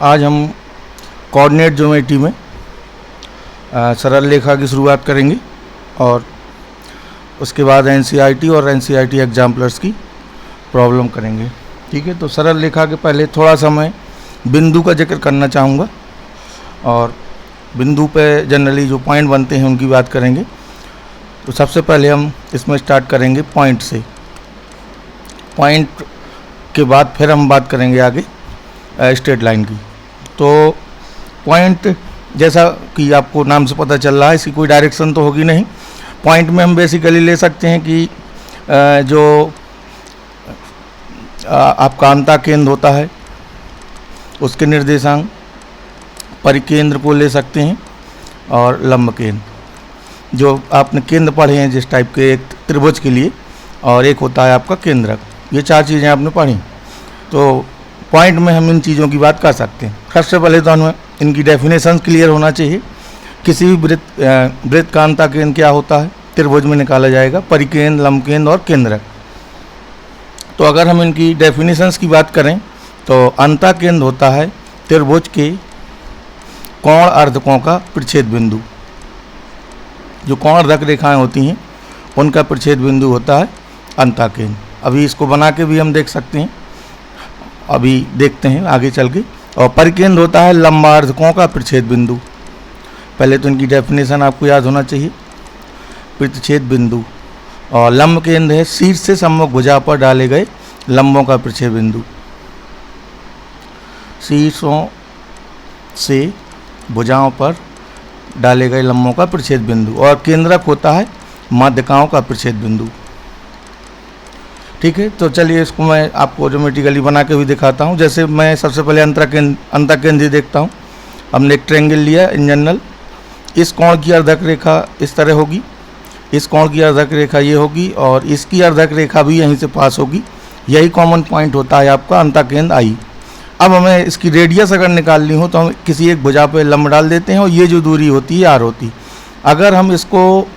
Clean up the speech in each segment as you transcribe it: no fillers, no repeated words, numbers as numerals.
आज हम coordinate geometry में सरल रेखा की शुरुआत करेंगे और उसके बाद एनसीईआरटी और एनसीईआरटी एग्जाम्पलर्स की प्रॉब्लम करेंगे। ठीक है, तो सरल रेखा के पहले थोड़ा सा मैं बिंदु का जिक्र करना चाहूँगा और बिंदु पे जनरली जो पॉइंट बनते हैं उनकी बात करेंगे। तो सबसे पहले हम इसमें स्टार्ट करेंगे पॉइंट से। पॉइंट के बाद फिर हम बात करेंगे आगे स्ट्रेट लाइन की। तो पॉइंट जैसा कि आपको नाम से पता चल रहा है, इसकी कोई डायरेक्शन तो होगी नहीं। पॉइंट में हम बेसिकली ले सकते हैं कि जो आपका अंतः केंद्र होता है उसके निर्देशांक, परिकेंद्र को ले सकते हैं और लंब केंद्र। जो आपने केंद्र पढ़े हैं जिस टाइप के, एक त्रिभुज के लिए और एक होता है आपका केंद्रक, ये चार चीज़ें आपने पढ़ी। तो पॉइंट में हम इन चीज़ों की बात कर सकते हैं। सबसे पहले तो हमें इनकी डेफिनेशन क्लियर होना चाहिए। किसी भी वृत्त का अंतः केंद्र क्या होता है, त्रिभुज में निकाला जाएगा, परिकेंद्र, लंब केंद्र और केंद्रक। तो अगर हम इनकी डेफिनेशंस की बात करें तो अंतः केंद्र होता है त्रिभुज के कोण अर्धकों का प्रच्छेद बिंदु। जो कोण अर्धक रेखाएं होती हैं उनका प्रच्छेद बिंदु होता है अंतः केंद्र। अभी इसको बना के भी हम देख सकते हैं, अभी देखते हैं आगे चल के। और परिकेंद्र होता है लंबार्धकों का प्रच्छेद बिंदु। पहले तो इनकी डेफिनेशन आपको याद होना चाहिए, प्रच्छेद बिंदु। और लंब केंद्र है शीर्ष से सम्मुख भुजा पर डाले गए लंबों का प्रच्छेद बिंदु। शीर्षों से भुजाओं पर डाले गए लंबों का प्रच्छेद बिंदु। और केंद्रक होता है माध्यिकाओं का प्रच्छेद बिंदु। ठीक है, तो चलिए इसको मैं आपको ज्योमेट्रिकली बना के भी दिखाता हूँ। जैसे मैं सबसे पहले अंतः केंद्र देखता हूँ। हमने एक ट्रायंगल लिया इन जनरल। इस कोण की अर्धक रेखा इस तरह होगी, इस कोण की अर्धक रेखा ये होगी और इसकी अर्धक रेखा भी यहीं से पास होगी। यही कॉमन पॉइंट होता है आपका अंतः केंद्र आई। अब हमें इसकी रेडियस अगर निकालनी हो तो हम किसी एक भुजा पे लंब डाल देते हैं और ये जो दूरी होती है आर होती। अगर हम इसको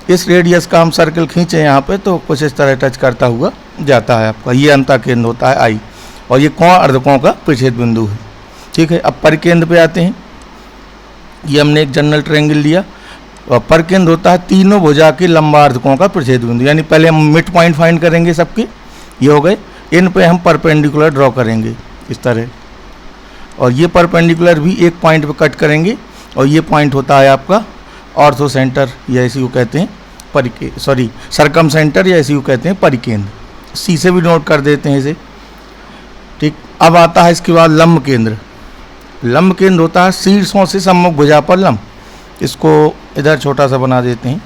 इस रेडियस का हम सर्कल खींचें यहाँ पे तो कुछ इस तरह टच करता हुआ जाता है आपका, ये अंतः केंद्र होता है आई। और ये कोण अर्धकों का प्रच्छेद बिंदु है। ठीक है, अब परिकेंद्र पे आते हैं। ये हमने एक जनरल ट्रायंगल लिया और परिकेंद्र होता है तीनों भुजा के लंबार्धकों का प्रच्छेद बिंदु। यानी पहले हम मिड पॉइंट फाइंड करेंगे सबके, ये हो गए। इन पे हम परपेंडिकुलर ड्रॉ करेंगे इस तरह, और ये परपेंडिकुलर भी एक पॉइंट पे कट करेंगे। और ये पॉइंट होता है आपका ऑर्थो सेंटर या इसी को कहते हैं सरकम सेंटर या इसी को कहते हैं परिकेंद्र। सी से भी नोट कर देते हैं इसे। ठीक, अब आता है इसके बाद लंब केंद्र। लंब केंद्र होता है शीर्षों से सम्मुख भुजा पर लंब। इसको इधर छोटा सा बना देते हैं।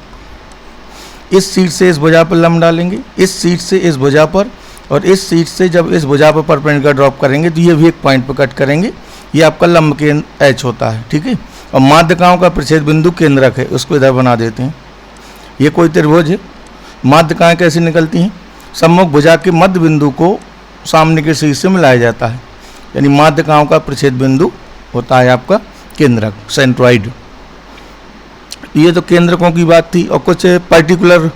इस शीर्ष से इस भुजा पर लंब डालेंगे, इस शीर्ष से इस भुजा पर, और इस शीर्ष से जब इस भुजा पर परपेंडिकुलर ड्रॉप करेंगे तो ये भी एक पॉइंट पर कट करेंगे। ये आपका लंब केंद्र एच होता है। ठीक है, और माध्यिकाओं का प्रच्छेद बिंदु केंद्रक है, उसको इधर बना देते हैं। ये कोई त्रिभुज है। माध्यिकाएं कैसे निकलती हैं? सम्मुख भुजा के मध्य बिंदु को सामने के शीर्ष से मिलाया जाता है। यानी माध्यिकाओं का प्रच्छेद बिंदु होता है आपका केंद्रक, सेंट्रॉइड। ये तो केंद्रकों की बात थी। और कुछ पर्टिकुलर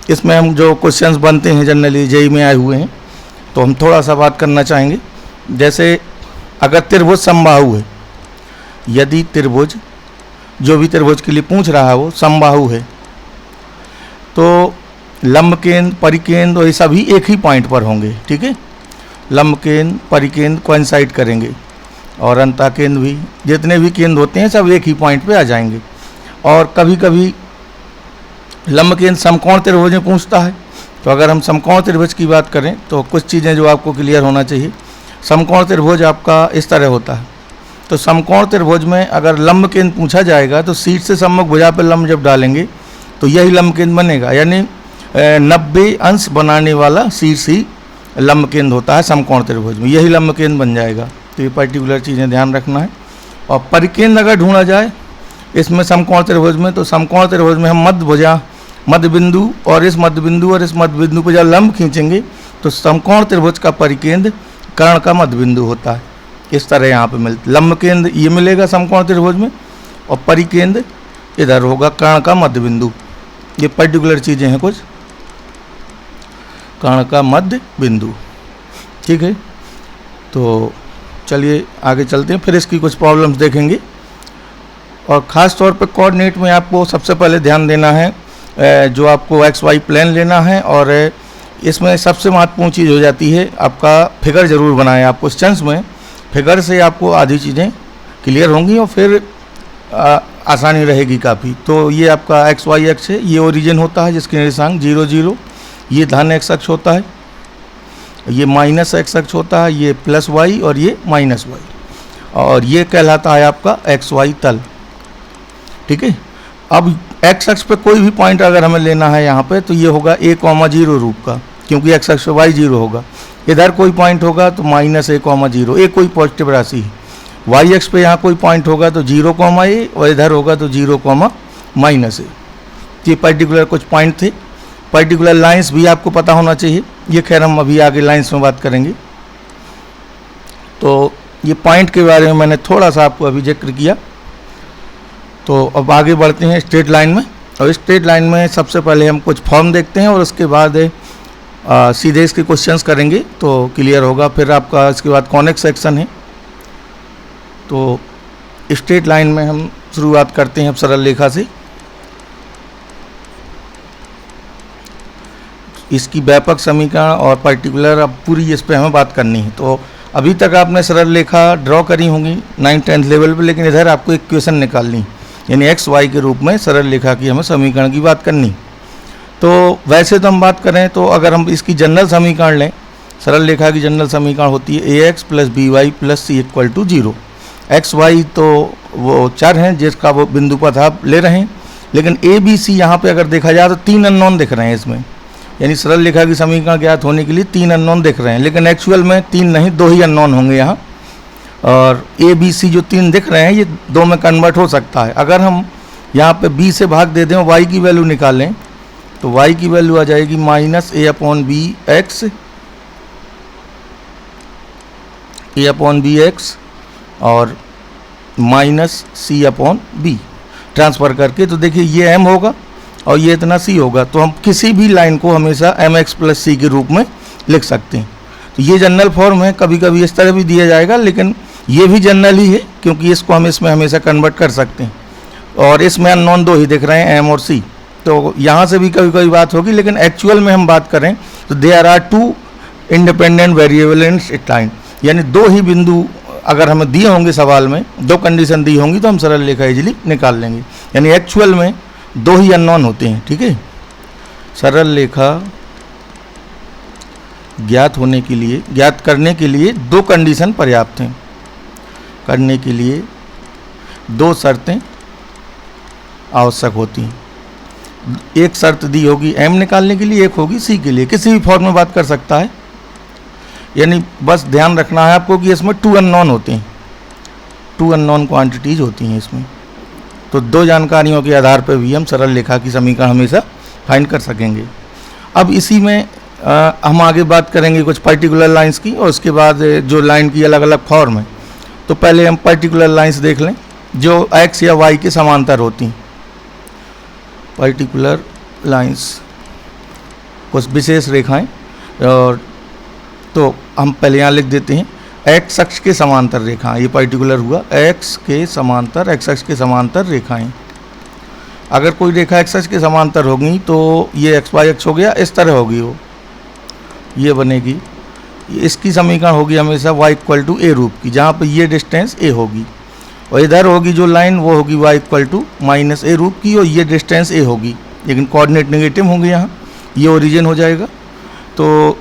इसमें हम जो क्वेश्चंस बनते हैं जनरली जेईई में आए हुए हैं तो हम थोड़ा सा बात करना चाहेंगे। जैसे अगर त्रिभुज समबाहु है, यदि त्रिभुज, जो भी त्रिभुज के लिए पूछ रहा है वो समबाहु है, तो लंब केंद्र, परिकेंद्र और ये सभी एक ही पॉइंट पर होंगे। ठीक है, लंब केंद्र, परिकेंद्र कोइंसाइड करेंगे और अंतः केंद्र भी, जितने भी केंद्र होते हैं सब एक ही पॉइंट पे आ जाएंगे। और कभी कभी लंब केंद्र समकोण त्रिभुज में पूछता है। तो अगर हम समकोण त्रिभुज की बात करें तो कुछ चीज़ें जो आपको क्लियर होना चाहिए। समकोण त्रिभुज आपका इस तरह होता है। तो समकोण त्रिभुज में अगर लंब केंद्र पूछा जाएगा तो शीर्ष से सम्मुख भुजा पर लंब जब डालेंगे तो यही लंब केंद्र बनेगा। यानी 90 अंश बनाने वाला शीर्ष ही लंब केंद्र होता है समकोण त्रिभुज में, यही लंब केंद्र बन जाएगा। तो ये पर्टिकुलर चीज़ें ध्यान रखना है। और परिकेंद्र अगर ढूंढा जाए इसमें समकोण त्रिभुज में, तो समकोण त्रिभुज में हम मध्य बिंदु और इस मध्य बिंदु और इस मध्य बिंदु पर जब लंब खींचेंगे तो समकोण त्रिभुज का परिकेंद्र कर्ण का मध्य बिंदु होता है। इस तरह यहाँ पे मिलता, लंब केंद्र ये मिलेगा समकोण त्रिभुज में और परिकेंद्र इधर होगा कर्ण का मध्य बिंदु। ये पर्टिकुलर चीज़ें हैं कुछ, कर्ण का मध्य बिंदु। ठीक है, तो चलिए आगे चलते हैं, फिर इसकी कुछ प्रॉब्लम्स देखेंगे। और ख़ास तौर पे कोऑर्डिनेट में आपको सबसे पहले ध्यान देना है जो आपको एक्स वाई प्लेन लेना है, और इसमें सबसे महत्वपूर्ण चीज़ हो जाती है आपका फिगर ज़रूर बनाएं। आप क्वेश्चंस में फिगर से आपको आधी चीज़ें क्लियर होंगी और फिर आसानी रहेगी काफ़ी। तो ये आपका एक्स वाई एक्स है, ये ओरिजिन होता है जिसके निर्देशांक 0 0, ये धन एक्स अक्ष होता है, ये माइनस एक्स अक्ष होता है, ये प्लस वाई और ये माइनस वाई, और ये कहलाता है आपका एक्स वाई तल। ठीक है, अब एक्स अक्ष पे कोई भी पॉइंट अगर हमें लेना है यहाँ पे तो ये होगा a,0 रूप का, क्योंकि एक्स अक्ष पे वाई 0 होगा। इधर कोई पॉइंट होगा तो -a,0, ए कोई पॉजिटिव राशि है। वाई एक्स पे यहाँ कोई पॉइंट होगा तो 0,a, और इधर होगा तो 0,-a। ये पर्टिकुलर कुछ पॉइंट थे। पर्टिकुलर लाइंस भी आपको पता होना चाहिए, ये खैर हम अभी आगे लाइंस में बात करेंगे। तो ये पॉइंट के बारे में मैंने थोड़ा सा आपको अभी जिक्र किया। तो अब आगे बढ़ते हैं स्ट्रेट लाइन में, और स्ट्रेट लाइन में सबसे पहले हम कुछ फॉर्म देखते हैं और उसके बाद सीधे इसके क्वेश्चंस करेंगे तो क्लियर होगा। फिर आपका इसके बाद कॉनिक सेक्शन है। तो स्ट्रेट लाइन में हम शुरुआत करते हैं अब सरल रेखा से। इसकी व्यापक समीकरण और पर्टिकुलर अब पूरी इस पे हमें बात करनी है। तो अभी तक आपने सरल रेखा ड्रॉ करी होंगी 9th-10th लेवल पे, लेकिन इधर आपको एक इक्वेशन निकालनी, यानी एक्स वाई के रूप में सरल रेखा की हमें समीकरण की बात करनी। तो वैसे तो हम बात करें तो अगर हम इसकी जनरल समीकरण लें, सरल रेखा की जनरल समीकरण होती है ax + by + c = 0। X Y तो वो चर हैं जिसका वो बिंदु पथ आप ले रहे हैं, लेकिन ए बी सी यहाँ पे अगर देखा जाए तो 3 अननोन दिख रहे हैं इसमें, यानी सरल रेखा की समीकरण ज्ञात होने के लिए 3 अननोन दिख रहे हैं, लेकिन एक्चुअल में 3 नहीं 2 ही अननोन होंगे यहाँ। और ए बी सी जो 3 दिख रहे हैं ये 2 में कन्वर्ट हो सकता है। अगर हम यहाँ पे b से भाग दे दें और y की वैल्यू निकालें तो y की वैल्यू आ जाएगी -a/bx और -c/b ट्रांसफ़र करके। तो देखिए ये m होगा और ये इतना c होगा, तो हम किसी भी लाइन को हमेशा mx + c के रूप में लिख सकते हैं। तो ये जनरल फॉर्म है, कभी कभी इस तरह भी दिया जाएगा, लेकिन ये भी जनरल ही है क्योंकि इसको हम इसमें हमेशा कन्वर्ट कर सकते हैं। और इसमें अननोन 2 ही दिख रहे हैं, m और c, तो यहाँ से भी कभी कभी बात होगी, लेकिन एक्चुअल में हम बात करें तो there are 2 independent variable in straight line, यानी 2 ही बिंदु अगर हमें दिए होंगे सवाल में, 2 कंडीशन दी होंगी तो हम सरल रेखा इजीली निकाल लेंगे, यानी एक्चुअल में 2 ही अननोन होते हैं। ठीक है, सरल रेखा ज्ञात करने के लिए 2 कंडीशन पर्याप्त हैं। करने के लिए 2 शर्तें आवश्यक होती हैं। एक शर्त दी होगी m निकालने के लिए, एक होगी c के लिए। किसी भी फॉर्म में बात कर सकता है, यानी बस ध्यान रखना है आपको कि इसमें 2 अननोन होते हैं, 2 अननोन क्वांटिटीज होती हैं इसमें। तो 2 जानकारियों के आधार पर भी हम सरल रेखा की समीकरण हमेशा फाइंड कर सकेंगे। अब इसी में हम आगे बात करेंगे कुछ पर्टिकुलर लाइंस की, और उसके बाद जो लाइन की अलग अलग फॉर्म है। तो पहले हम पर्टिकुलर लाइंस देख लें जो x या y के समांतर होती हैं। पर्टिकुलर लाइंस कुछ विशेष रेखाएं, और तो हम पहले यहाँ लिख देते हैं x अक्ष के समांतर रेखाएं। ये पर्टिकुलर हुआ x अक्ष के समांतर रेखाएं। अगर कोई रेखा x अक्ष के समांतर होगी तो ये x y अक्ष हो गया, इस तरह होगी वो, ये बनेगी। इसकी समीकरण होगी हमेशा y = a रूप की, जहाँ पे ये डिस्टेंस a होगी, और इधर होगी जो लाइन वो होगी y = -a रूप की, और ये डिस्टेंस a होगी, लेकिन कोऑर्डिनेट नेगेटिव होंगे यहाँ, ये ओरिजिन हो जाएगा। तो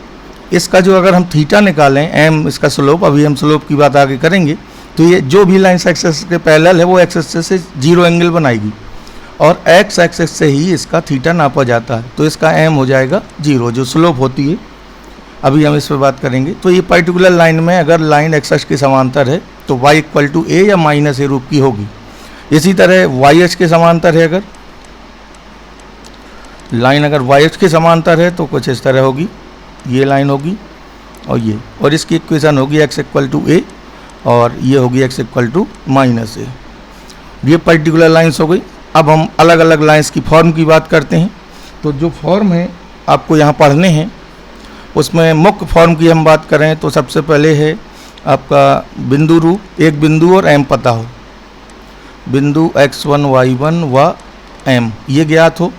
इसका जो अगर हम थीटा निकालें m, इसका स्लोप, अभी हम स्लोप की बात आगे करेंगे, तो ये जो भी लाइन एक्सिस के पैरेलल है वो एक्सिस से 0 एंगल बनाएगी, और x एक्सिस से ही इसका थीटा नापा जाता है, तो इसका m हो जाएगा 0, जो स्लोप होती है। अभी हम इस पर बात करेंगे। तो ये पर्टिकुलर लाइन में अगर लाइन x अक्ष के समांतर है तो y = a या -a रूप की होगी। इसी तरह y अक्ष के समांतर है, अगर लाइन अगर y अक्ष के समांतर है तो कुछ इस तरह होगी, ये लाइन होगी और ये, और इसकी इक्वेशन होगी x = a और ये होगी x = -a। ये पर्टिकुलर लाइंस हो गई। अब हम अलग अलग लाइंस की फॉर्म की बात करते हैं। तो जो फॉर्म है आपको यहाँ पढ़ने हैं, उसमें मुख्य फॉर्म की हम बात करें तो सबसे पहले है आपका बिंदु रूप, एक बिंदु और m पता हो, बिंदु x1 y1 व m ये ज्ञात हो,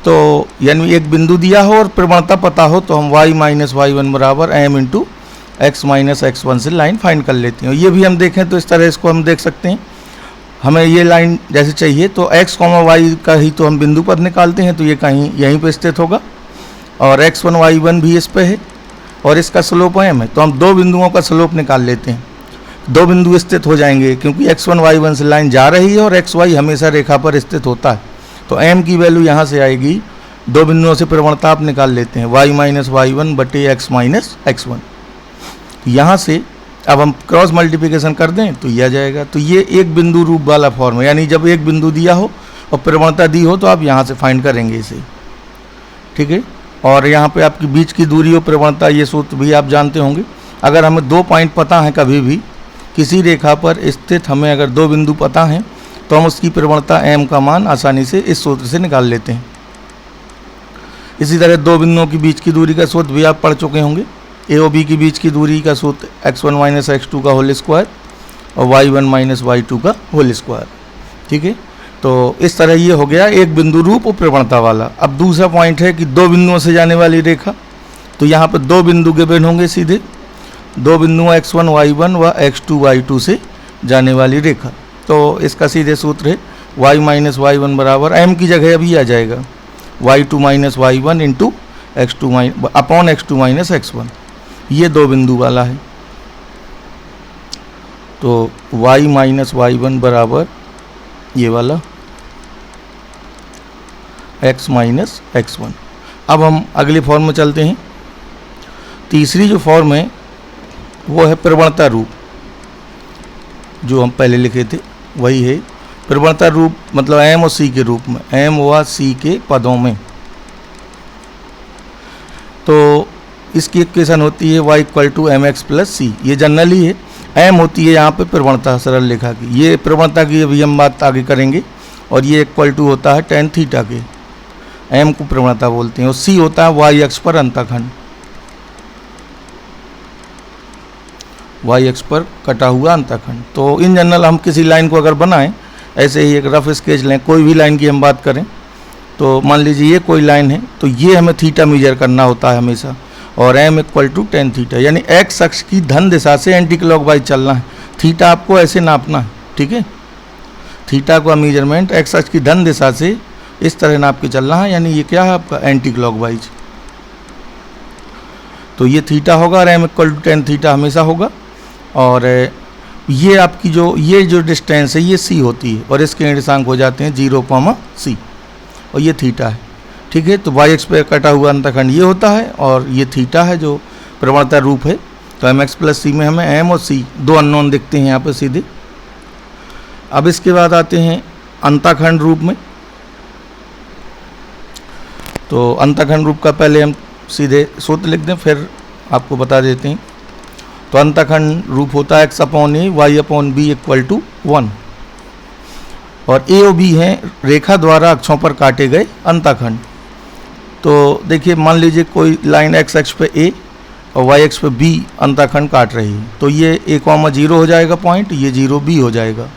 तो यानी एक बिंदु दिया हो और प्रवणता पता हो, तो हम y माइनस y1 बराबर m into x minus x1 से लाइन फाइंड कर लेते हैं। ये भी हम देखें तो इस तरह इसको हम देख सकते हैं, हमें ये लाइन जैसे चाहिए तो x, y का ही तो हम बिंदु पर निकालते हैं, तो ये कहीं यहीं पे स्थित होगा और x1 y1 भी इस पे है और इसका स्लोप m है, तो हम दो बिंदुओं का स्लोप निकाल लेते हैं। दो बिंदु स्थित हो जाएंगे क्योंकि x1 y1 से लाइन जा रही है और xy हमेशा रेखा पर स्थित होता है, तो m की वैल्यू यहाँ से आएगी, दो बिंदुओं से प्रवणता आप निकाल लेते हैं y माइनस y1 बटे x माइनस x1। यहाँ से अब हम क्रॉस मल्टीप्लिकेशन कर दें तो यह आ जाएगा। तो ये एक बिंदु रूप वाला फॉर्म है, यानी जब एक बिंदु दिया हो और प्रवणता दी हो तो आप यहाँ से फाइंड करेंगे इसे, ठीक है। और यहाँ पे आपकी बीच की दूरी और प्रवणता ये सूत्र भी आप जानते होंगे। अगर हमें दो पॉइंट पता है, कभी भी किसी रेखा पर स्थित हमें अगर दो बिंदु पता हैं तो हम उसकी प्रवणता m का मान आसानी से इस सूत्र से निकाल लेते हैं। इसी तरह दो बिंदुओं के बीच की दूरी का सूत्र भी आप पढ़ चुके होंगे। ए और बी के बीच की दूरी का सूत्र x1 माइनस x2 का होल स्क्वायर और y1 माइनस y2 का होल स्क्वायर, ठीक है। तो इस तरह ये हो गया एक बिंदु रूप और प्रवणता वाला। अब दूसरा पॉइंट है कि दो बिंदुओं से जाने वाली रेखा, तो यहाँ पर दो बिंदु गिवन होंगे, सीधे दो बिंदुओं x1 y1 व x2 y2 से जाने वाली रेखा। तो इसका सीधे सूत्र है y माइनस y1 बराबर m की जगह अभी आ जाएगा y2 minus y1 into x2 upon x2 minus x1, ये दो बिंदु वाला है। तो y माइनस y1 बराबर ये वाला x माइनस x1। अब हम अगले फॉर्म में चलते हैं। तीसरी जो फॉर्म है वो है प्रवणता रूप, जो हम पहले लिखे थे वही है प्रवणता रूप, मतलब m और c के रूप में, m व c के पदों में। तो इसकी इक्वेशन होती है y equal to m x plus c, ये जनरली है। m होती है यहाँ पे प्रवणता सरल रेखा की, ये प्रवणता की अभी हम बात आगे करेंगे, और ये इक्वल टू होता है tan थीटा के, m को प्रवणता बोलते हैं, और c होता है y अक्ष पर अंतःखंड, y अक्ष पर कटा हुआ अंतःखंड। तो इन जनरल हम किसी लाइन को अगर बनाएं, ऐसे ही एक रफ स्केच लें, कोई भी लाइन की हम बात करें, तो मान लीजिए ये कोई लाइन है, तो ये हमें थीटा मेजर करना होता है हमेशा, और m equal to tan theta, यानी x अक्ष की धन दिशा से एंटी क्लॉकवाइज चलना है। थीटा आपको ऐसे नापना है, ठीक है। थीटा का मेजरमेंट x अक्ष की धन दिशा से इस तरह नाप के चलना है, यानी ये क्या है आपका एंटी क्लॉकवाइज। तो ये थीटा होगा और m equal to tan theta हमेशा होगा। और ये आपकी जो डिस्टेंस है ये c होती है, और इसके निर्देशांक हो जाते हैं 0, c, और ये थीटा है, ठीक है। तो y अक्ष पे कटा हुआ अंतःखंड ये होता है, और ये थीटा है जो प्रवणता रूप है। तो एम एक्स प्लस सी में हमें m और c दो अननोन दिखते हैं यहाँ पे सीधे। अब इसके बाद आते हैं अंतःखंड रूप में। तो अंतःखंड रूप का पहले हम सीधे सूत्र लिख दें, फिर आपको बता देते हैं। तो अंतःखंड रूप होता है x upon A Y upon B equal to 1, और ए और बी हैं रेखा द्वारा अक्षों पर काटे गए अंतःखंड। तो देखिए, मान लीजिए कोई लाइन x अक्ष पे a और y अक्ष पे b अंतःखंड काट रही है, तो ये a,0 हो जाएगा पॉइंट, ये 0b हो जाएगा।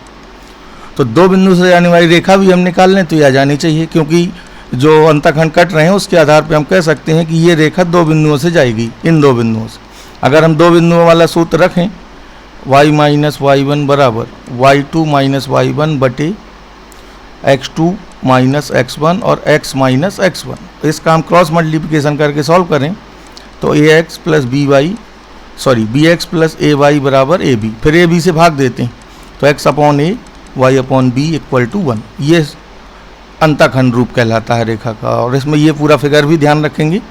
तो दो बिंदु से जाने वाली रेखा भी हम निकाल लें तो यह जानी चाहिए, क्योंकि जो अंतःखंड कट रहे हैं उसके आधार पर हम कह सकते हैं कि ये रेखा दो बिंदुओं से जाएगी, इन दो बिंदुओं से। अगर हम दो बिंदुओं वाला सूत्र रखें, y माइनस y1 बराबर y2 माइनस y1 बटे x2 माइनस x1 और x माइनस x1, तो इसका हम क्रॉस मल्टीप्लिकेशन करके सॉल्व करें तो ax plus bx plus ay बराबर ab, फिर ab से भाग देते हैं तो x upon a y upon b equal to 1, ये अंतःखंड रूप कहलाता है रेखा का। और इसमें ये पूरा फिगर भी ध्यान रखेंगे,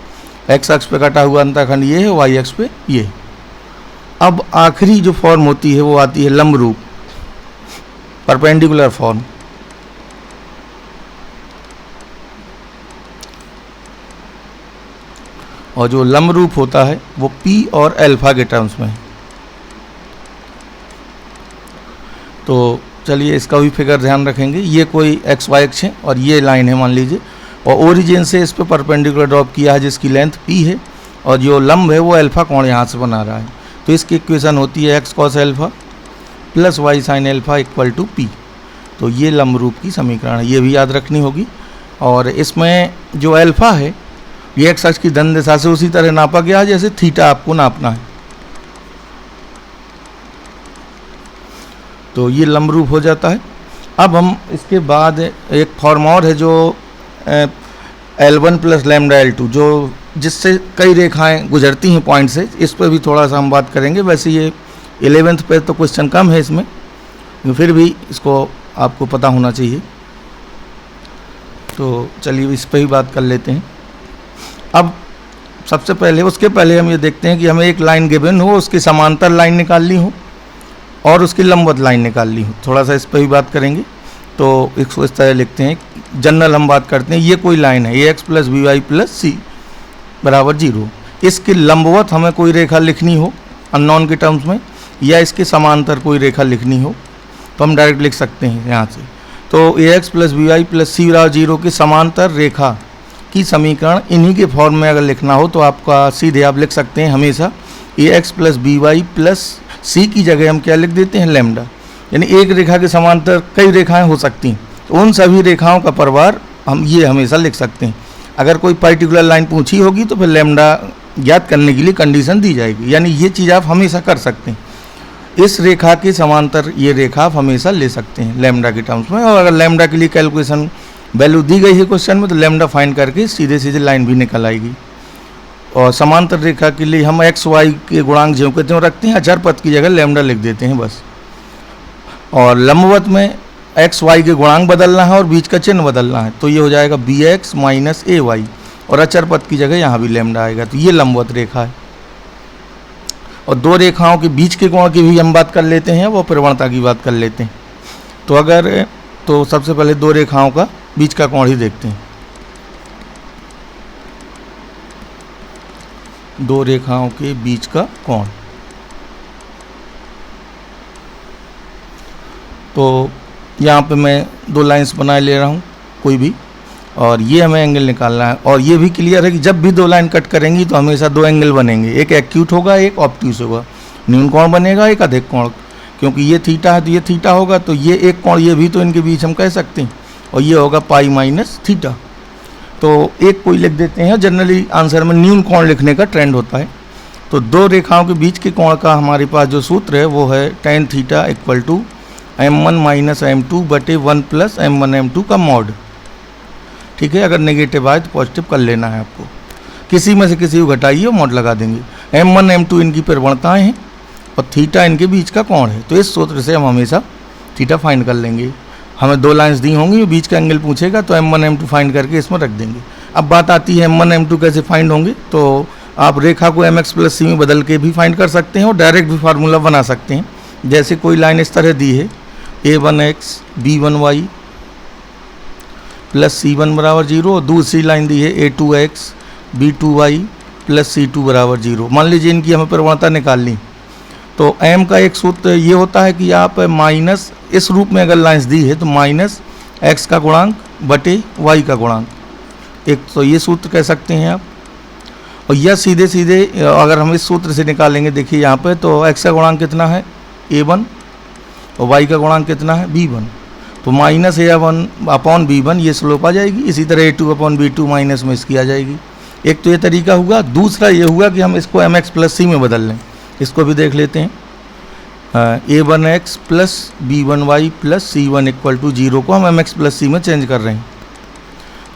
x अक्ष पे कटा हुआ अंतःखंड ये है, y अक्ष पे ये। अब आखिरी जो फॉर्म होती है वो आती है लंब रूप, परपेंडिकुलर फॉर्म। और जो लंब रूप होता है वो p और अल्फा के टर्म्स में है। तो चलिए इसका भी फिगर ध्यान रखेंगे। ये कोई एक्स वाई अक्ष है और ये लाइन है मान लीजिए, और ओरिजिन से इस पे परपेंडिकुलर ड्रॉप किया है जिसकी लेंथ p है, और जो लंब है वो अल्फा कोण यहाँ से बना रहा है। तो इसकी इक्वेशन होती है x cos alpha plus y sin alpha equal to p। तो ये लंब रूप की समीकरण है, ये भी याद रखनी होगी। और इसमें जो अल्फा है ये एक्स अक्ष की धन दिशा से उसी तरह नापा गया है जैसे थीटा आपको नापना है। तो ये लंब रूप हो जाता है। अब हम इसके बाद एक फॉर्म और है जो L1 प्लस लैम्डा L2, जो जिससे कई रेखाएं गुजरती हैं पॉइंट से, इस पर भी थोड़ा सा हम बात करेंगे। वैसे ये 11th पे तो क्वेश्चन कम है इसमें, फिर भी इसको आपको पता होना चाहिए। तो चलिए इस पर ही बात कर लेते हैं। अब सबसे पहले उसके पहले हम ये देखते हैं कि हमें एक लाइन गिवन हो, उसकी समांतर लाइन निकालनी हो और उसकी लंबवत लाइन निकालनी हो। थोड़ा सा इस पर ही बात करेंगे। तो इसको इस तरह लिखते हैं, जनरल हम बात करते हैं। ये कोई लाइन है ax plus b y plus c बराबर 0। इसकी लंबवत हमें कोई रेखा लिखनी हो अननोन के टर्म्स में, या इसके समांतर कोई रेखा लिखनी हो, तो हम डायरेक्ट लिख सकते हैं यहाँ से। तो ax plus b y plus c बराबर 0 की समांतर रेखा की समीकरण इन्हीं के फॉर्म में अगर लिखना हो तो आपका सीधे आप लिख सकते हैं हमेशा ax plus b y plus c की जगह हम क्या लिख देते हैं, लैम्डा। यानी एक रेखा के समांतर कई रेखाएं हो सकती हैं, तो उन सभी रेखाओं का परिवार हम ये हमेशा लिख सकते हैं। अगर कोई पर्टिकुलर लाइन पूछी होगी तो फिर लैम्डा ज्ञात करने के लिए कंडीशन दी जाएगी। यानी ये चीज़ आप हमेशा कर सकते हैं। इस रेखा के समांतर ये रेखा आप हमेशा ले सकते हैं लैम्डा के टर्म्स में। और अगर लैम्डा के लिए कैलकुलेशन वैल्यू दी गई है क्वेश्चन में, तो लैम्डा फाइंड करके सीधे सीधे लाइन भी निकल आएगी। और समांतर रेखा के लिए हम एक्स वाई के गुणांक ज्यों के त्यों रखते हैं, अचर पद की जगह लैम्डा लिख देते हैं बस। और लंबवत में एक्स वाई के गुणांक बदलना है और बीच का चिन्ह बदलना है, तो ये हो जाएगा बी एक्स माइनस ए वाई, और अचर पद की जगह यहाँ भी लैम्डा आएगा। तो ये लंबवत रेखा है। और दो रेखाओं के बीच के कोण की भी हम बात कर लेते हैं, वो प्रवणता की बात कर लेते हैं। तो सबसे पहले दो रेखाओं का बीच का कोण ही देखते हैं। दो रेखाओं के बीच का कोण, तो यहाँ पे मैं दो लाइंस बना ले रहा हूँ कोई भी, और ये हमें एंगल निकालना है। और ये भी क्लियर है कि जब भी दो लाइन कट करेंगी तो हमेशा दो एंगल बनेंगे, एक एक्यूट होगा एक ऑब्ट्यूस होगा। न्यून कोण बनेगा एक अधिक कोण, क्योंकि ये थीटा है तो ये थीटा होगा, तो ये एक कोण ये भी तो इनके बीच हम कह सकते हैं, और ये होगा पाई माइनस थीटा। तो एक कोई लिख देते हैं। जनरली आंसर में न्यून कोण लिखने का ट्रेंड होता है। तो दो रेखाओं के बीच के कोण का हमारे पास जो सूत्र है वो है tan theta equal to m1 minus m2 बटे 1 प्लस m1 m2 का मॉड। ठीक है, अगर नेगेटिव आए तो पॉजिटिव कर लेना है आपको, किसी में से किसी को घटाइए और मॉड लगा देंगे। m1 m2 इनकी प्रवणताएं हैं और थीटा इनके बीच का कोण है। तो इस सूत्र से हम हमेशा थीटा फाइंड कर लेंगे। हमें दो लाइंस दी होंगी, बीच का एंगल पूछेगा तो m1 m2 फाइंड करके इसमें रख देंगे। अब बात आती है m1 m2 कैसे फाइंड होंगे। तो आप रेखा को mx प्लस सी में बदल के भी फाइंड कर सकते हैं और डायरेक्ट भी फार्मूला बना सकते हैं। जैसे कोई लाइन इस तरह दी है a1x b1y प्लस c1 बराबर 0, और दूसरी लाइन दी है a2x b2y प्लस c2 बराबर 0। मान लीजिए इनकी हमें प्रवणता निकालनी, तो m का एक सूत्र ये होता है कि आप माइनस इस रूप में अगर लाइंस दी है तो माइनस x का गुणांक बटे y का गुणांक, एक तो ये सूत्र कह सकते हैं आप। और यह सीधे सीधे अगर हम इस सूत्र से निकालेंगे, देखिए यहाँ पे तो x का गुणांक कितना है a1 और y का गुणांक कितना है b1, तो माइनस a1 अपॉन b1 ये स्लोप आ जाएगी। इसी तरह a2 अपॉन b2 माइनस में इसकी आ जाएगी। एक तो ये तरीका हुआ। दूसरा ये हुआ कि हम इसको mx प्लस सी में बदल लें। इसको भी देख लेते हैं। a1x plus b1y plus c1 equal to 0 को हम mx प्लस सी में चेंज कर रहे हैं,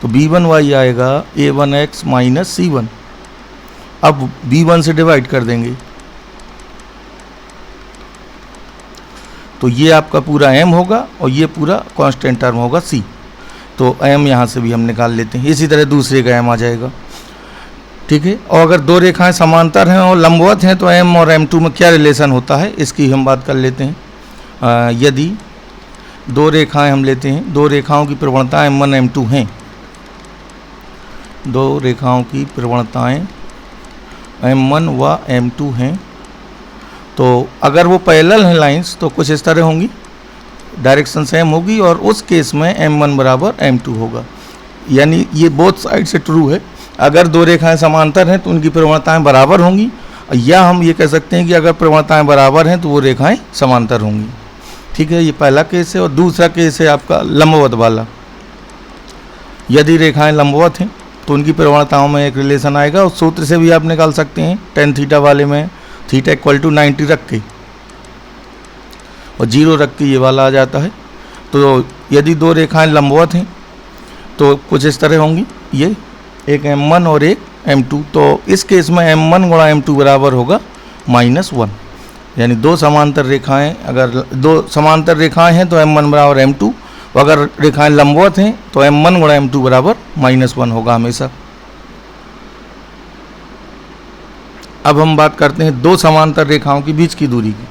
तो b1y आएगा a1x माइनस c1। अब b1 से डिवाइड कर देंगे, तो ये आपका पूरा m होगा और ये पूरा कांस्टेंट टर्म होगा c। तो m यहाँ से भी हम निकाल लेते हैं। इसी तरह दूसरे का m आ जाएगा। ठीक है, और अगर दो रेखाएं समांतर हैं और लंबवत हैं तो m और m2 में क्या रिलेशन होता है इसकी हम बात कर लेते हैं। यदि दो रेखाएं हम लेते हैं, दो रेखाओं की प्रवणता m1 m2 हैं, दो रेखाओं की प्रवणताएं m1 व m2 हैं, तो अगर वो पैरेलल हैं लाइंस तो कुछ इस तरह होंगी, डायरेक्शन सेम होगी, और उस केस में m1 बराबर m2 होगा। यानी ये बोथ साइड से ट्रू है। अगर दो रेखाएं समांतर हैं तो उनकी प्रवणताएं बराबर होंगी, या हम ये कह सकते हैं कि अगर प्रवणताएं बराबर हैं तो वो रेखाएं समांतर होंगी। ठीक है, ये पहला केस है। और दूसरा केस है आपका लंबवत वाला। यदि रेखाएं लंबवत हैं तो उनकी प्रवणताओं में एक रिलेशन आएगा, और सूत्र से भी आप निकाल सकते हैं। tan थीटा वाले में थीटा इक्वल टू 90 रख के और 0 रख के ये वाला आ जाता है। तो यदि दो रेखाएं लंबवत हैं तो कुछ इस तरह होंगी, ये एक m1 और एक m2। तो इस केस में m1 गुणा m2 बराबर होगा -1। यानी दो समांतर रेखाएं, अगर दो समांतर रेखाएं हैं तो m1 बराबर m2, अगर रेखाएं लंबवत हैं तो m1 गुणा m2 बराबर -1 होगा हमेशा। अब हम बात करते हैं दो समांतर रेखाओं की बीच की दूरी की।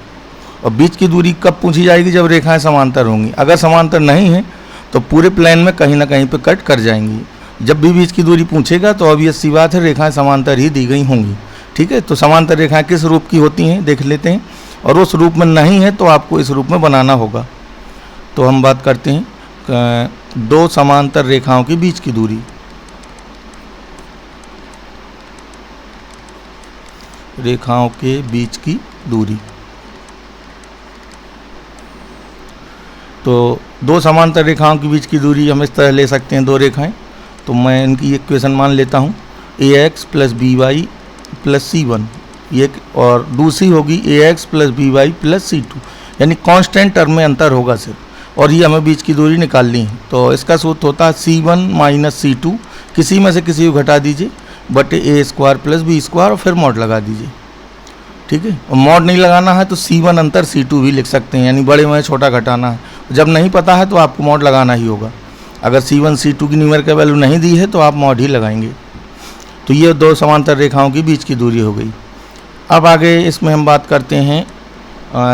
और बीच की दूरी कब पूछी जाएगी? जब रेखाएं समांतर होंगी। अगर समांतर नहीं है तो पूरे प्लेन में कहीं ना कहीं पे कट कर जाएंगी। जब भी बीच की दूरी पूछेगा तो ऑब्वियस सी बात है रेखाएं समांतर ही दी गई होंगी। ठीक है, तो समांतर रेखाएं किस रूप की होती हैं देख लेते हैं, और उस रूप में नहीं है तो आपको इस रूप में बनाना होगा। तो हम बात करते हैं दो समांतर रेखाओं के बीच की दूरी। रेखाओं के बीच की दूरी, तो दो समांतर रेखाओं के बीच की दूरी हम इस तरह ले सकते हैं, दो रेखाएं। तो मैं इनकी इक्वेशन मान लेता हूँ ax + by + c1, ये, और दूसरी होगी ax + by + c2, यानी कांस्टेंट टर्म में अंतर होगा सिर्फ, और ये हमें बीच की दूरी निकालनी है। तो इसका सूत्र होता है c1 - c2, किसी में से किसी को घटा दीजिए, बटे a² + b² और फिर मॉड लगा दीजिए। ठीक है, और मॉड नहीं लगाना है तो c1 अंतर c2 भी लिख सकते हैं, यानी बड़े में छोटा घटाना है। जब नहीं पता है तो आपको मॉड लगाना ही होगा। अगर c1 c2 की न्यूमेरिकल वैल्यू नहीं दी है तो आप मॉड ही लगाएंगे। तो ये दो समांतर रेखाओं की बीच की दूरी हो गई। अब आगे इसमें हम बात करते हैं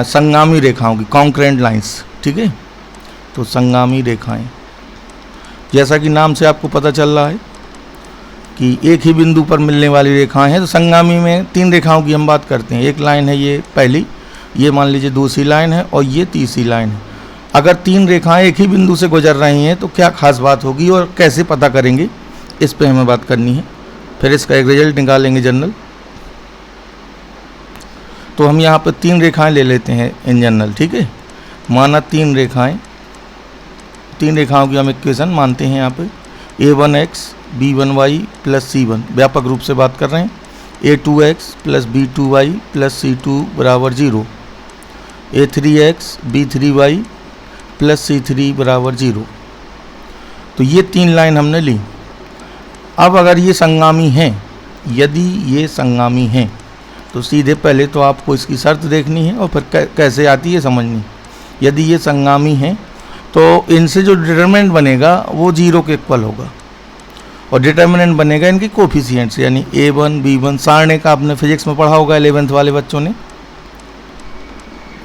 संगामी रेखाओं की, कॉन्करेंट लाइंस। ठीक है, तो संगामी रेखाएं, जैसा कि नाम से आपको पता चल रहा है कि एक ही बिंदु पर मिलने वाली रेखाएं हैं। तो संगामी में तीन रेखाओं की हम बात करते हैं। एक लाइन है ये पहली, ये मान लीजिए दूसरी लाइन है, और ये तीसरी लाइन है। अगर तीन रेखाएं एक ही बिंदु से गुजर रही हैं तो क्या खास बात होगी और कैसे पता करेंगे, इस पे हमें बात करनी है। फिर इसका एक रिजल्ट निकालेंगे जनरल। तो हम यहाँ पर तीन रेखाएं ले लेते हैं इन जनरल। ठीक है, माना तीन रेखाओं की हम इक्वेशन मानते हैं यहाँ पे a1x b1y + c1, व्यापक रूप से बात कर रहे हैं। a2x + b2y + c2 बराबर 0, a3x b3y + c3 बराबर 0। तो ये तीन लाइन हमने ली। अब अगर ये संगामी हैं, यदि ये संगामी हैं तो सीधे पहले तो आपको इसकी शर्त देखनी है और फिर कैसे आती है समझनी। यदि ये संगामी हैं तो इनसे जो डिटरमिनेंट बनेगा वो 0 के इक्वल होगा, और डिटरमिनेंट बनेगा इनकी कोफिशिएंट्स, यानी a1 b1, सारणी का आपने फिजिक्स में पढ़ा होगा 11th वाले बच्चों ने,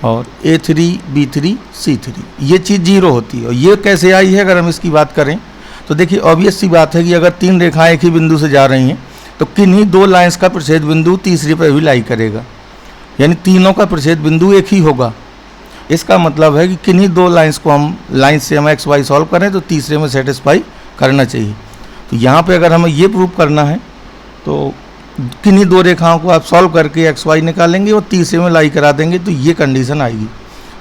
और a3 b3 c3, ये चीज़ 0 होती है। और ये कैसे आई है अगर हम इसकी बात करें तो देखिए ऑब्वियस सी बात है कि अगर तीन रेखाएं एक ही बिंदु से जा रही हैं तो किन्हीं दो लाइंस का प्रतिच्छेद बिंदु तीसरी पर भी लाई करेगा, यानी तीनों का प्रतिच्छेद बिंदु एक ही होगा। इसका मतलब है कि किन्हीं दो लाइंस को हम लाइंस से हम एक्स वाई सॉल्व करें तो तीसरे में सेटिस्फाई करना चाहिए। तो यहाँ पे अगर हमें ये प्रूव करना है तो किन्हीं दो रेखाओं को आप सॉल्व करके एक्स वाई निकालेंगे और तीसरे में लाई करा देंगे, तो ये कंडीशन आएगी।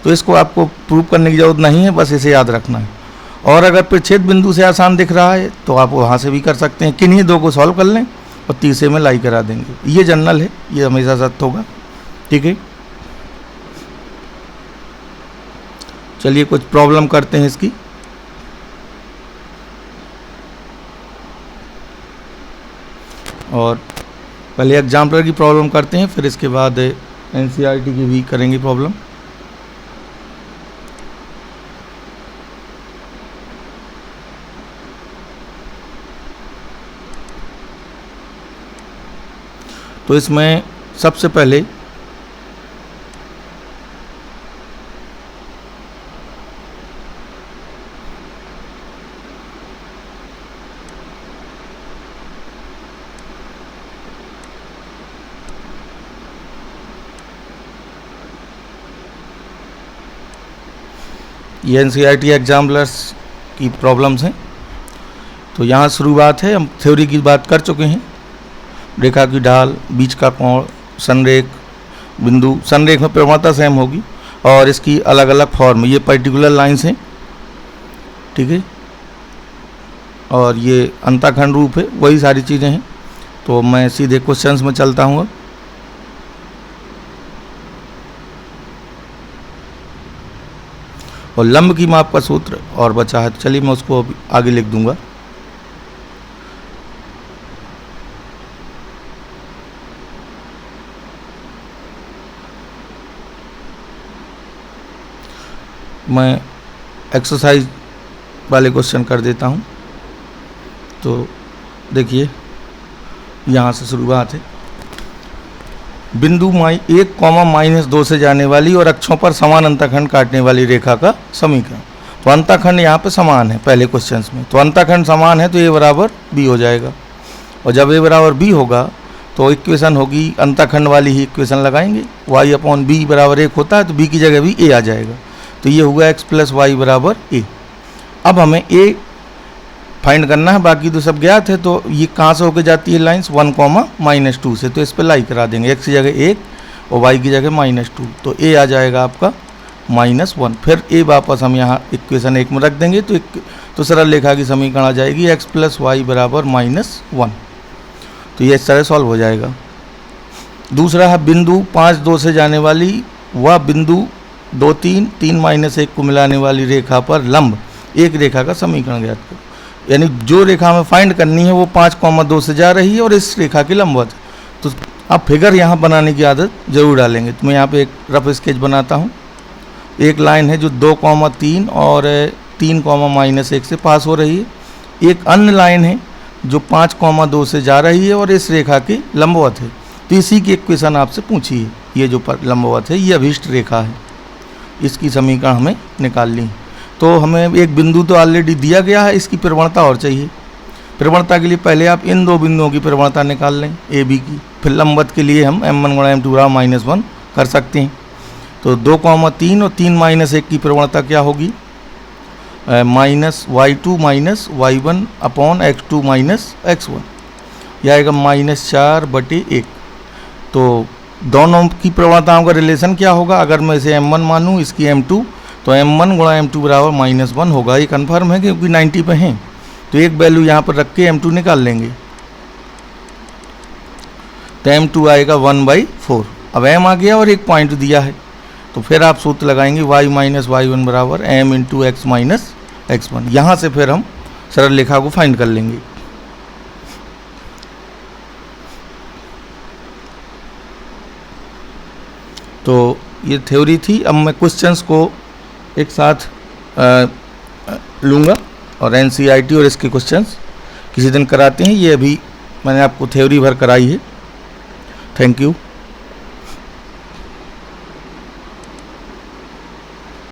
तो इसको आपको प्रूव करने की ज़रूरत नहीं है, बस इसे याद रखना है। और अगर प्रतिच्छेद बिंदु से आसान दिख रहा है तो आप वहाँ से भी कर सकते हैं, किन्हीं दो को सॉल्व कर लें और तीसरे में लाई करा देंगे। ये जनरल है, ये हमेशा सत्य होगा। ठीक है, चलिए कुछ प्रॉब्लम करते हैं इसकी। और पहले एग्जाम्पलर की प्रॉब्लम करते हैं, फिर इसके बाद एनसीईआरटी की भी करेंगे प्रॉब्लम। तो इसमें सबसे पहले ये एनसीईआरटी एग्जाम्पलर्स की प्रॉब्लम्स हैं। तो यहाँ शुरुआत है, हम थ्योरी की बात कर चुके हैं। रेखा की ढाल, बीच का कोण, संरेख बिंदु, संरेख में प्रवणता सेम होगी और इसकी अलग अलग फॉर्म, ये पर्टिकुलर लाइंस हैं, ठीक है, और ये अंतःखंड रूप है, वही सारी चीज़ें हैं। तो मैं सीधे क्वेश्चंस में चलता हूँ। और लंब की माप का सूत्र और बचा है, तो चलिए मैं उसको अभी आगे लिख दूंगा। मैं एक्सरसाइज वाले क्वेश्चन कर देता हूँ। तो देखिए यहाँ से शुरुआत है। बिंदु एक कॉमा -2 से जाने वाली और अक्षों पर समान अंतःखंड काटने वाली रेखा का समीकरण। तो अंतःखंड यहाँ पे समान है पहले क्वेश्चंस में, तो अंतःखंड समान है तो a बराबर b हो जाएगा। और जब a बराबर b होगा तो इक्वेशन होगी, अंतःखंड वाली ही इक्वेशन लगाएंगे, y/b बराबर 1 होता है तो b की जगह भी a आ जाएगा। तो ये हुआ x + y बराबर a। अब हमें a फाइंड करना है, बाकी तो सब ज्ञात है। तो ये कहाँ से होके जाती है लाइंस, 1, -2 से, तो इस पर लाई करा देंगे, x की जगह 1 और y की जगह -2, तो a आ जाएगा आपका -1। फिर a वापस हम यहाँ इक्वेशन 1 में रख देंगे तो सरल रेखा की समीकरण आ जाएगी x + y बराबर -1। तो ये इस तरह सॉल्व हो जाएगा। दूसरा है बिंदु 5, 2 से जाने वाली व बिंदु 2, 3, 1 को मिलाने वाली रेखा पर लंब एक रेखा का समीकरण ज्ञात करो। यानी जो रेखा हमें फाइंड करनी है वो 5, 2 से जा रही है और इस रेखा के लंबवत है। तो आप फिगर यहाँ बनाने की आदत जरूर डालेंगे। तो मैं यहाँ पे एक रफ स्केच बनाता हूँ। एक लाइन है जो 2, 3 और 3, -1 से पास हो रही है। एक अन्य लाइन है जो 5, 2 से जा रही है और इस रेखा की लंबवत है। तो इसी की इक्वेशन आपसे पूछी है। ये जो लंबवत है ये अभीष्ट रेखा है, इसकी समीकरण हमें निकालनी है। तो हमें एक बिंदु तो ऑलरेडी दिया गया है, इसकी प्रवणता और चाहिए। प्रवणता के लिए पहले आप इन दो बिंदुओं की प्रवणता निकाल लें, ए बी की। फिर लंबवत के लिए हम m1 × m2 -1 कर सकते हैं। तो 2, 3 और 3, -1 की प्रवणता क्या होगी, -y2 - y1 upon x2 - x1, यह आएगा -4/1। तो दोनों की प्रवणताओं का रिलेशन क्या होगा, अगर मैं इसे m1 मानूँ, इसकी m2, तो m1 × m2 बराबर -1 होगा। ये कन्फर्म है क्योंकि 90 पे हैं। तो एक वैल्यू यहाँ पर रख के m2 निकाल लेंगे, तो m2 आएगा 1/4। अब m आ गया और एक पॉइंट दिया है, तो फिर आप सूत्र लगाएंगे y - y1 बराबर m × x - x1। यहाँ से फिर हम सरल रेखा को फाइंड कर लेंगे। तो ये थ्योरी थी। अब मैं क्वेश्चंस को एक साथ लूँगा और NCERT और इसके क्वेश्चंस किसी दिन कराते हैं। ये अभी मैंने आपको थ्योरी भर कराई है। Thank you.